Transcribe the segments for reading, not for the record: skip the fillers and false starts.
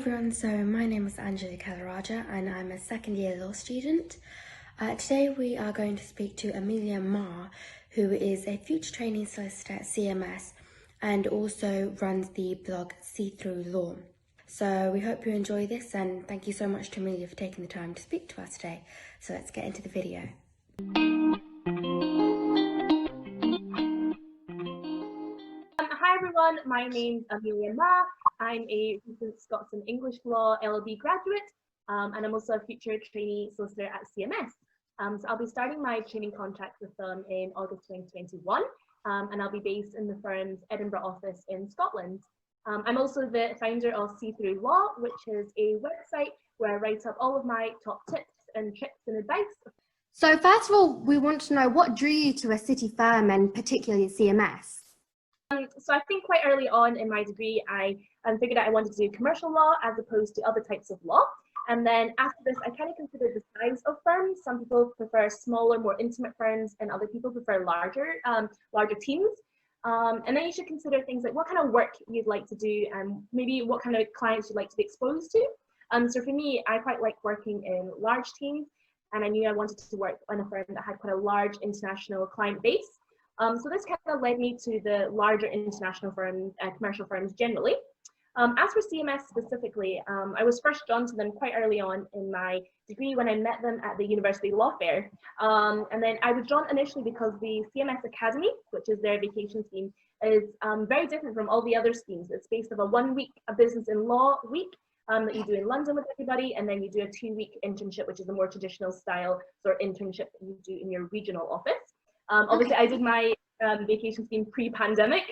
everyone, so my name is Anjali Kalaraja and I'm a second year law student. Today we are going to speak to Amelia Mah, who is a future trainee solicitor at CMS and also runs the blog See Through Law. So we hope you enjoy this, and thank you so much to Amelia for taking the time to speak to us today. So let's get into the video. Hi everyone, my name's Amelia Mah. I'm a recent Scots and English Law LLB graduate, and I'm also a future trainee solicitor at CMS. So I'll be starting my training contract with them in August 2021, and I'll be based in the firm's Edinburgh office in Scotland. I'm also the founder of See Through Law, which is a website where I write up all of my top tips and tricks and advice. So first of all, we want to know what drew you to a city firm and particularly CMS? So I think quite early on in my degree, I figured out I wanted to do commercial law as opposed to other types of law. And then after this, I kind of considered the size of firms. Some people prefer smaller, more intimate firms, and other people prefer larger teams. And then you should consider things like what kind of work you'd like to do and maybe what kind of clients you'd like to be exposed to. So for me, I quite like working in large teams, and I knew I wanted to work on a firm that had quite a large international client base. So this kind of led me to the larger international firms, commercial firms generally. As for CMS specifically, I was first drawn to them quite early on in my degree when I met them at the University Law Fair. And then I was drawn initially because the CMS Academy, which is their vacation scheme, is very different from all the other schemes. It's based on a 1 week, a business in law week that you do in London with everybody, and then you do a 2-week internship, which is a more traditional style sort of internship that you do in your regional office. Obviously, I did my vacation scheme pre-pandemic.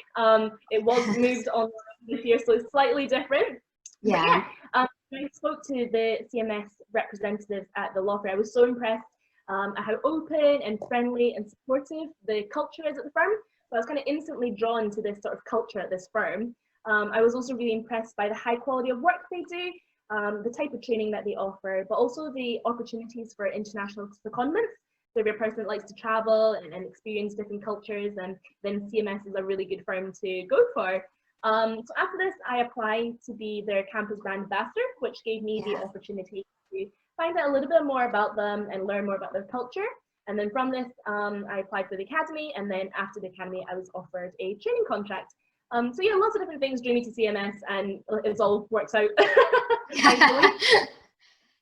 It was moved on this year, so it's slightly different. Yeah. But when I spoke to the CMS representative at the law fair, I was so impressed at how open and friendly and supportive the culture is at the firm. So I was kind of instantly drawn to this sort of culture at this firm. I was also really impressed by the high quality of work they do, the type of training that they offer, but also the opportunities for international secondments. So if you're a person that likes to travel and experience different cultures, and then CMS is a really good firm to go for. So after this, I applied to be their campus brand ambassador, which gave me the opportunity to find out a little bit more about them and learn more about their culture. And then from this, I applied for the academy, and then after the academy, I was offered a training contract. So yeah, lots of different things drew me to CMS, and it's all worked out.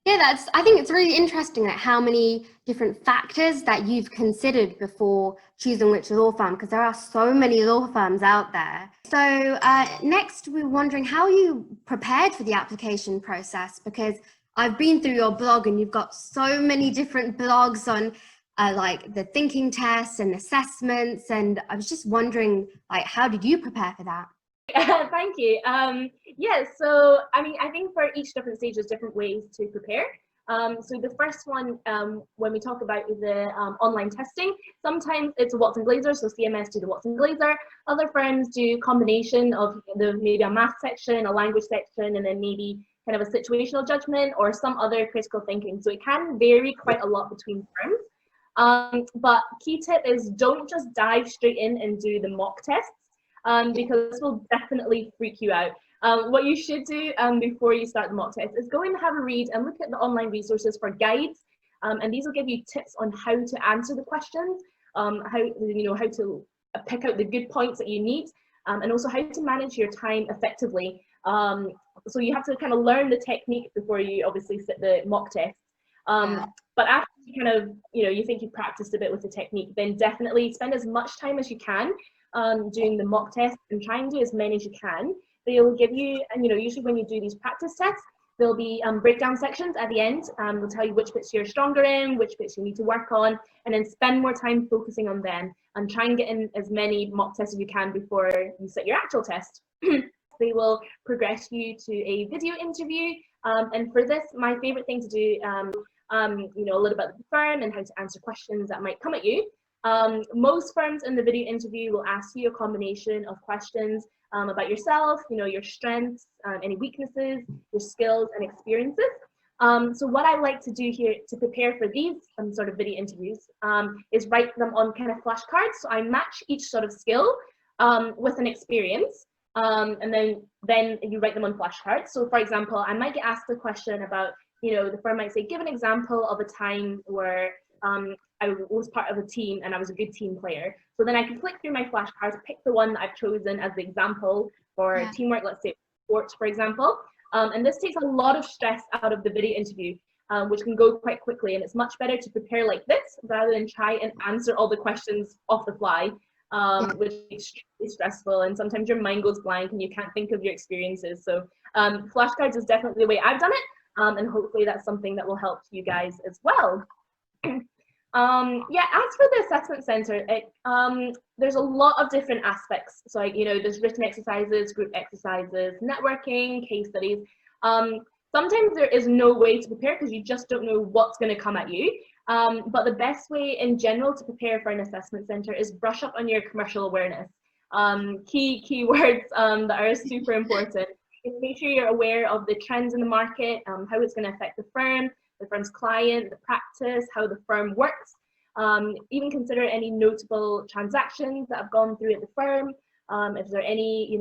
Yeah, I think it's really interesting that how many different factors that you've considered before choosing which law firm, because there are so many law firms out there. So next, we're wondering how you prepared for the application process, because I've been through your blog and you've got so many different blogs on like the thinking tests and assessments, and I was just wondering, like, how did you prepare for that? Thank you. Yeah, so I mean, I think for each different stage, there's different ways to prepare. So the first one, when we talk about the online testing, sometimes it's a Watson Glaser, so CMS do the Watson Glaser. Other firms do combination of maybe a math section, a language section, and then maybe kind of a situational judgment or some other critical thinking. So it can vary quite a lot between firms. But key tip is don't just dive straight in and do the mock tests. Because this will definitely freak you out. What you should do before you start the mock test is go in and have a read and look at the online resources for guides, and these will give you tips on how to answer the questions, how to pick out the good points that you need, and also how to manage your time effectively. So you have to kind of learn the technique before you obviously sit the mock test. But after you kind of you think you've practiced a bit with the technique, then definitely spend as much time as you can doing the mock test and try and do as many as you can. They'll give you, and usually when you do these practice tests, there'll be breakdown sections at the end. They'll tell you which bits you're stronger in, which bits you need to work on, and then spend more time focusing on them and try and get in as many mock tests as you can before you set your actual test. They will progress you to a video interview, and for this, my favorite thing to do, a little about the firm and how to answer questions that might come at you. Most firms in the video interview will ask you a combination of questions about yourself, your strengths, any weaknesses, your skills and experiences. So what I like to do here to prepare for these sort of video interviews is write them on kind of flashcards. So I match each sort of skill with an experience. and then you write them on flashcards. So for example, I might get asked a question about, the firm might say, give an example of a time where I was part of a team and I was a good team player. So then I can flick through my flashcards, pick the one that I've chosen as the example for teamwork, let's say sports, for example. And this takes a lot of stress out of the video interview, which can go quite quickly. And it's much better to prepare like this rather than try and answer all the questions off the fly, which is extremely stressful. And sometimes your mind goes blank and you can't think of your experiences. So flashcards is definitely the way I've done it. And hopefully that's something that will help you guys as well. As for the assessment center, there's a lot of different aspects. So there's written exercises, group exercises, networking, case studies. Sometimes there is no way to prepare because you just don't know what's going to come at you. But the best way in general to prepare for an assessment center is brush up on your commercial awareness. Key words that are super important. Make sure you're aware of the trends in the market, how it's going to affect the firm's client, the practice, how the firm works. Even consider any notable transactions that have gone through at the firm. If there are any,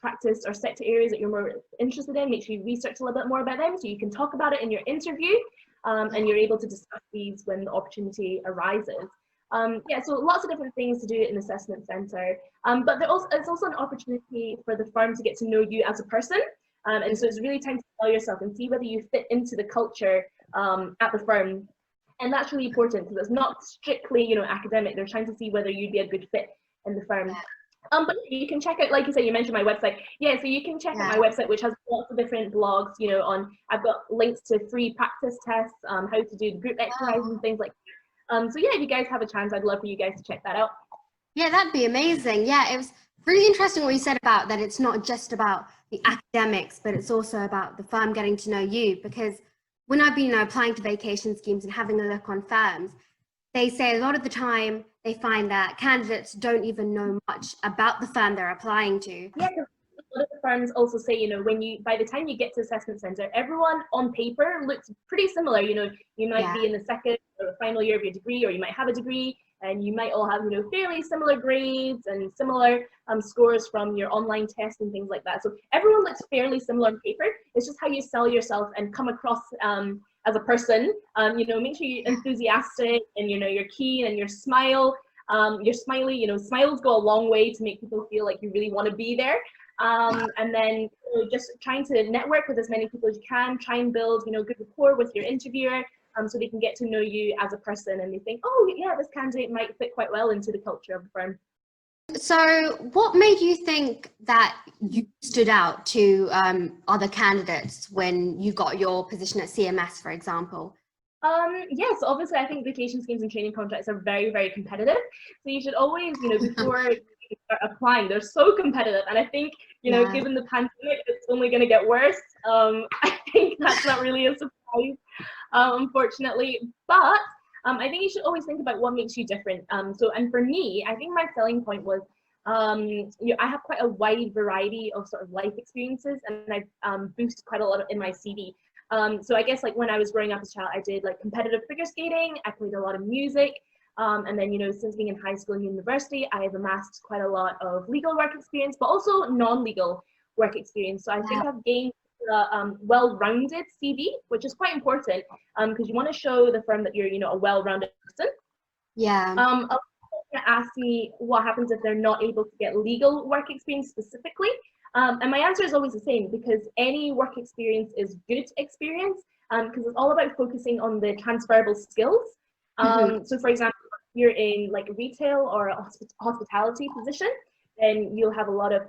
practice or sector areas that you're more interested in, make sure you research a little bit more about them so you can talk about it in your interview, and you're able to discuss these when the opportunity arises. So lots of different things to do in the assessment center, but it's also an opportunity for the firm to get to know you as a person, and so it's really time to know yourself and see whether you fit into the culture at the firm, and that's really important because it's not strictly academic. They're trying to see whether you'd be a good fit in the firm. But you can check out, like you said, you mentioned my website. So you can check out my website, which has lots of different blogs. I've got links to free practice tests, how to do group exercises and things like that. So if you guys have a chance, I'd love for you guys to check that out. Yeah, that'd be amazing. Yeah, it was really interesting what you said about that. It's not just about the academics, but it's also about the firm getting to know you. Because when I've been applying to vacation schemes and having a look on firms, they say a lot of the time they find that candidates don't even know much about the firm they're applying to. Yeah, a lot of the firms also say, by the time you get to assessment center, everyone on paper looks pretty similar. You might be in the second or final year of your degree, or you might have a degree, and you might all have, fairly similar grades and similar scores from your online tests and things like that. So everyone looks fairly similar on paper. It's just how you sell yourself and come across as a person. Make sure you're enthusiastic and you're keen and you're smiley. Smiles go a long way to make people feel like you really want to be there. And then just trying to network with as many people as you can. Try and build good rapport with your interviewer, so they can get to know you as a person and they think, oh yeah, this candidate might fit quite well into the culture of the firm. So what made you think that you stood out to other candidates when you got your position at CMS, for example? Yes, obviously I think vacation schemes and training contracts are very, very competitive. So you should always, before you start applying, they're so competitive. And I think, given the pandemic, it's only going to get worse. I think that's not really a surprise, unfortunately. But I think you should always think about what makes you different. And for me, I think my selling point was, I have quite a wide variety of sort of life experiences, and I've boosted quite a lot in my CV. So I guess like when I was growing up as a child, I did like competitive figure skating, I played a lot of music, and then since being in high school and university, I have amassed quite a lot of legal work experience, but also non-legal work experience. So I think I've gained a well-rounded CV, which is quite important, because you want to show the firm that you're a well-rounded person. A lot of people ask me what happens if they're not able to get legal work experience specifically. And my answer is always the same, because any work experience is good experience, because it's all about focusing on the transferable skills. So for example, if you're in like retail or a hospitality position, then you'll have a lot of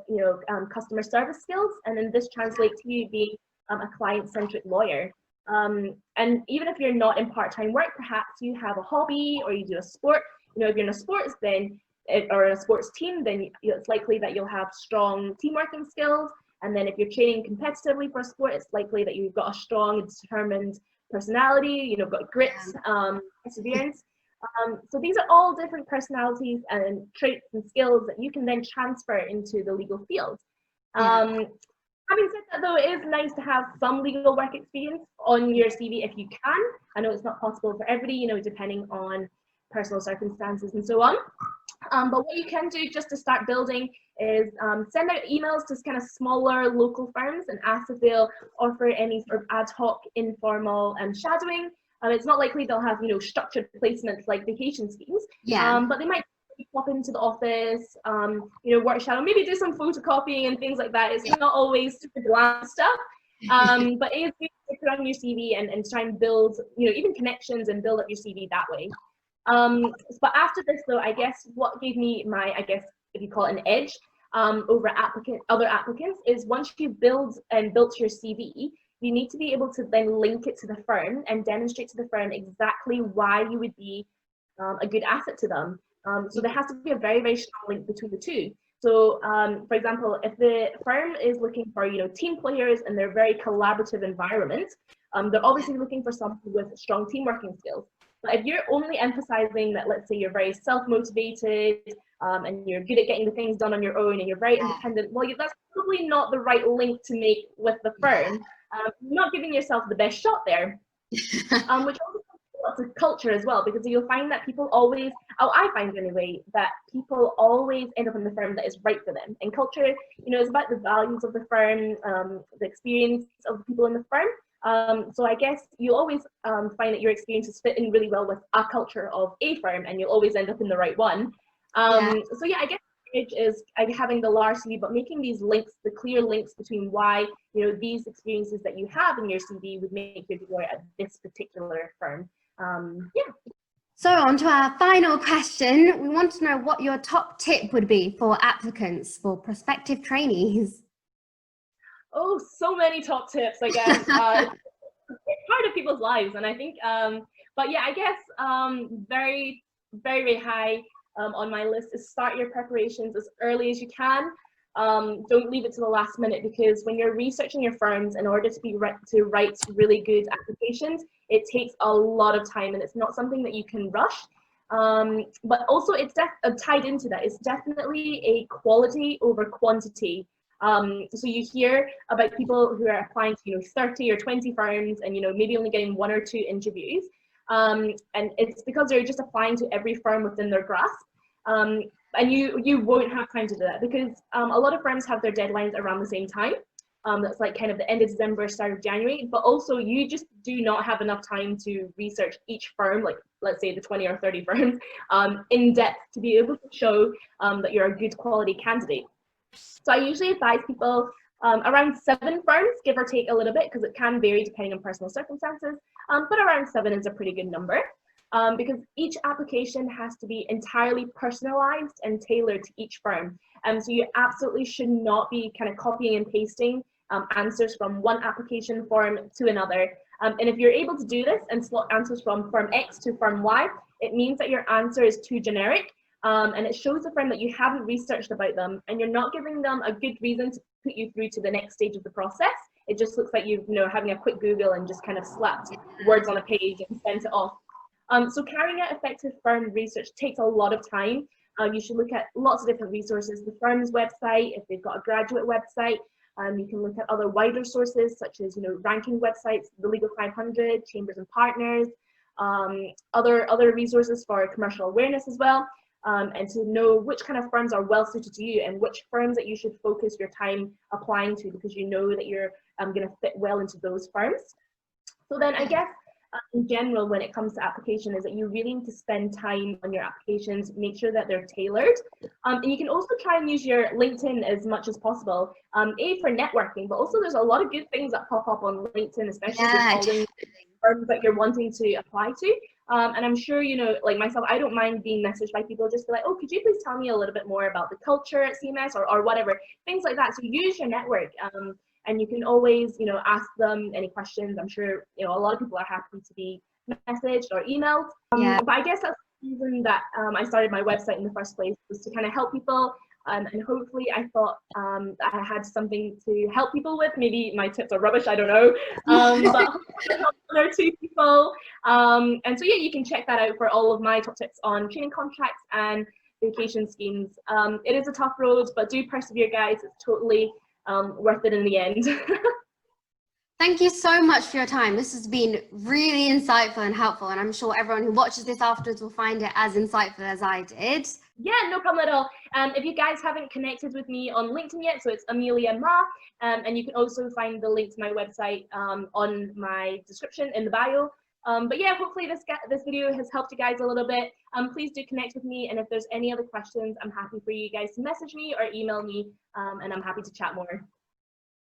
customer service skills, and then this translates to you being a client-centric lawyer. And even if you're not in part-time work, perhaps you have a hobby or you do a sport. If you're in a sports or in a sports team, then it's likely that you'll have strong teamworking skills. And then if you're training competitively for a sport, it's likely that you've got a strong, determined personality, got grit, perseverance. So these are all different personalities and traits and skills that you can then transfer into the legal field. Having said that, though, it is nice to have some legal work experience on your CV if you can. I know it's not possible for everybody, depending on personal circumstances and so on. But what you can do just to start building is send out emails to kind of smaller local firms and ask if they'll offer any sort of ad hoc, informal shadowing. It's not likely they'll have, structured placements like vacation schemes, but they might pop into the office, work shadow, maybe do some photocopying and things like that. It's not always super glam stuff, but it is good to put on your CV and try and build, even connections and build up your CV that way. But after this, though, I guess what gave me my, if you call it an edge over other applicants is once you built your CV, you need to be able to then link it to the firm and demonstrate to the firm exactly why you would be a good asset to them. So there has to be a very, very strong link between the two. So, for example, if the firm is looking for, team players and they're very collaborative environment, they're obviously looking for someone with strong team working skills. But if you're only emphasizing that, let's say you're very self-motivated and you're good at getting the things done on your own and you're very independent, well, that's probably not the right link to make with the firm. You're not giving yourself the best shot there, which also lots of culture as well, because you'll find that people always, I find anyway, that people always end up in the firm that is right for them. And culture, is about the values of the firm, the experience of the people in the firm. So I guess you'll always find that your experiences fit in really well with a culture of a firm, and you'll always end up in the right one. So yeah, I guess is having the large CV, but making these links, the clear links between why these experiences that you have in your CV would make you go at this particular firm. So on to our final question. We want to know what your top tip would be for applicants, for prospective trainees. Oh, so many top tips, I guess. It's part of people's lives, and I think, but yeah, I guess very, very, very high on my list is start your preparations as early as you can. Don't leave it to the last minute, because when you're researching your firms in order to write really good applications, it takes a lot of time and it's not something that you can rush. But also it's tied into that. It's definitely a quality over quantity. So you hear about people who are applying to 30 or 20 firms and maybe only getting 1 or 2 interviews. And it's because they're just applying to every firm within their grasp. And you won't have time to do that, because a lot of firms have their deadlines around the same time. That's like kind of the end of December, start of January, but also you just do not have enough time to research each firm, like let's say the 20 or 30 firms, in depth to be able to show that you're a good quality candidate. So I usually advise people around 7 firms, give or take a little bit, because it can vary depending on personal circumstances, but around 7 is a pretty good number. Because each application has to be entirely personalized and tailored to each firm. So you absolutely should not be kind of copying and pasting answers from one application form to another. And if you're able to do this and slot answers from firm X to firm Y, it means that your answer is too generic. And it shows the firm that you haven't researched about them, and you're not giving them a good reason to put you through to the next stage of the process. It just looks like you've having a quick Google and just kind of slapped words on a page and sent it off. So carrying out effective firm research takes a lot of time. You should look at lots of different resources, the firm's website, if they've got a graduate website. You can look at other wider sources such as ranking websites, the Legal 500, Chambers and Partners, other resources for commercial awareness as well, and to know which kind of firms are well suited to you and which firms that you should focus your time applying to, because you know that you're going to fit well into those firms. So then I guess in general, when it comes to application, is that you really need to spend time on your applications, make sure that they're tailored. And you can also try and use your LinkedIn as much as possible, for networking, but also there's a lot of good things that pop up on LinkedIn, especially if you're following firms that you're wanting to apply to. And I'm sure, like myself, I don't mind being messaged by people just be like, oh, could you please tell me a little bit more about the culture at CMS or whatever, things like that. So use your network. And you can always, ask them any questions. I'm sure, a lot of people are happy to be messaged or emailed. But I guess that's the reason that I started my website in the first place, was to kind of help people. And hopefully I thought that I had something to help people with. Maybe my tips are rubbish, I don't know. But help 1 or 2 people. And so yeah, you can check that out for all of my top tips on training contracts and vacation schemes. It is a tough road, but do persevere, guys. It's totally worth it in the end. Thank you so much for your time. This has been really insightful and helpful, and I'm sure everyone who watches this afterwards will find it as insightful as I did. Yeah, no problem at all. If you guys haven't connected with me on LinkedIn yet, so it's Amelia Mah, and you can also find the link to my website on my description in the bio. But yeah, hopefully this video has helped you guys a little bit. Please do connect with me, and if there's any other questions, I'm happy for you guys to message me or email me, and I'm happy to chat more.